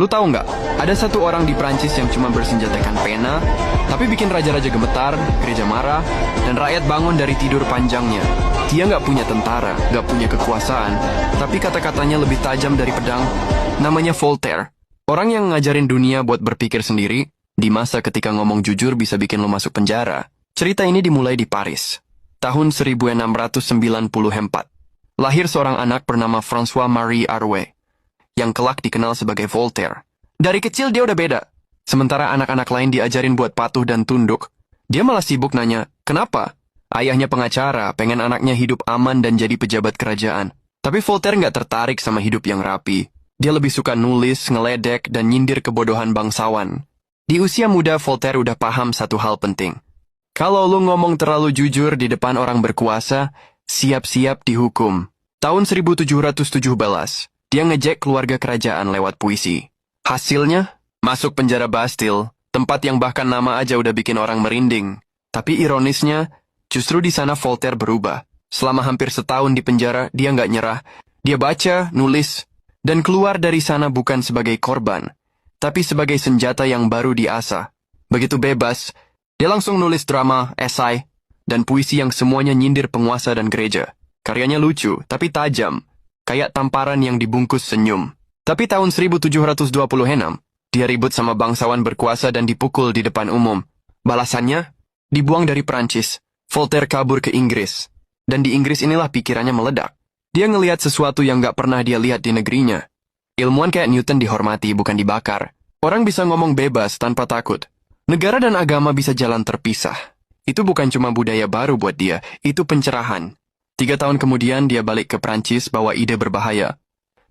Lu tahu nggak? Ada satu orang di Prancis yang cuma bersenjatakan pena, tapi bikin raja-raja gemetar, gereja marah, dan rakyat bangun dari tidur panjangnya. Dia nggak punya tentara, nggak punya kekuasaan, tapi kata-katanya lebih tajam dari pedang. Namanya Voltaire. Orang yang ngajarin dunia buat berpikir sendiri, di masa ketika ngomong jujur bisa bikin lo masuk penjara. Cerita ini dimulai di Paris, tahun 1694. Lahir seorang anak bernama François-Marie Arouet, yang kelak dikenal sebagai Voltaire. Dari kecil dia udah beda. Sementara anak-anak lain diajarin buat patuh dan tunduk, dia malah sibuk nanya, kenapa? Ayahnya pengacara, pengen anaknya hidup aman dan jadi pejabat kerajaan. Tapi Voltaire nggak tertarik sama hidup yang rapi. Dia lebih suka nulis, ngeledek, dan nyindir kebodohan bangsawan. Di usia muda, Voltaire udah paham satu hal penting. Kalau lu ngomong terlalu jujur di depan orang berkuasa, siap-siap dihukum. Tahun 1717, dia ngejek keluarga kerajaan lewat puisi. Hasilnya, masuk penjara Bastille, tempat yang bahkan nama aja udah bikin orang merinding. Tapi ironisnya, justru di sana Voltaire berubah. Selama hampir setahun di penjara, dia nggak nyerah. Dia baca, nulis, dan keluar dari sana bukan sebagai korban, tapi sebagai senjata yang baru diasah. Begitu bebas, dia langsung nulis drama, esai, dan puisi yang semuanya nyindir penguasa dan gereja. Karyanya lucu, tapi tajam, kayak tamparan yang dibungkus senyum. Tapi tahun 1726, dia ribut sama bangsawan berkuasa dan dipukul di depan umum. Balasannya, dibuang dari Prancis. Voltaire kabur ke Inggris. Dan di Inggris inilah pikirannya meledak. Dia ngelihat sesuatu yang gak pernah dia lihat di negerinya. Ilmuwan kayak Newton dihormati, bukan dibakar. Orang bisa ngomong bebas tanpa takut. Negara dan agama bisa jalan terpisah. Itu bukan cuma budaya baru buat dia, itu pencerahan. 3 tahun kemudian dia balik ke Prancis bawa ide berbahaya.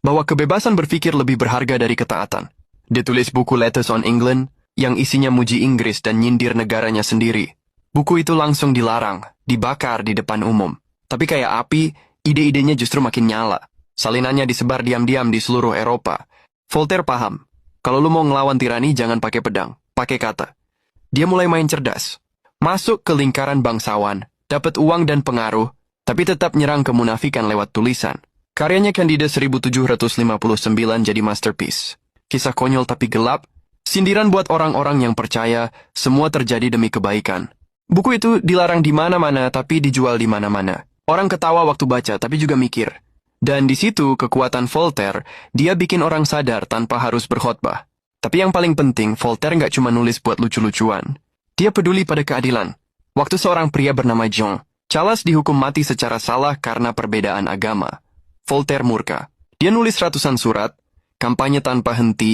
Bahwa kebebasan berpikir lebih berharga dari ketaatan. Dia tulis buku Letters on England yang isinya muji Inggris dan nyindir negaranya sendiri. Buku itu langsung dilarang, dibakar di depan umum. Tapi kayak api, ide-idenya justru makin nyala. Salinannya disebar diam-diam di seluruh Eropa. Voltaire paham, kalau lu mau ngelawan tirani jangan pakai pedang, pakai kata. Dia mulai main cerdas. Masuk ke lingkaran bangsawan, dapat uang dan pengaruh, tapi tetap nyerang kemunafikan lewat tulisan. Karyanya Candide 1759 jadi masterpiece. Kisah konyol tapi gelap, sindiran buat orang-orang yang percaya semua terjadi demi kebaikan. Buku itu dilarang di mana-mana tapi dijual di mana-mana. Orang ketawa waktu baca tapi juga mikir. Dan di situ kekuatan Voltaire, dia bikin orang sadar tanpa harus berkhotbah. Tapi yang paling penting, Voltaire nggak cuma nulis buat lucu-lucuan. Dia peduli pada keadilan. Waktu seorang pria bernama Jean Calas dihukum mati secara salah karena perbedaan agama, Voltaire murka. Dia nulis ratusan surat, kampanye tanpa henti,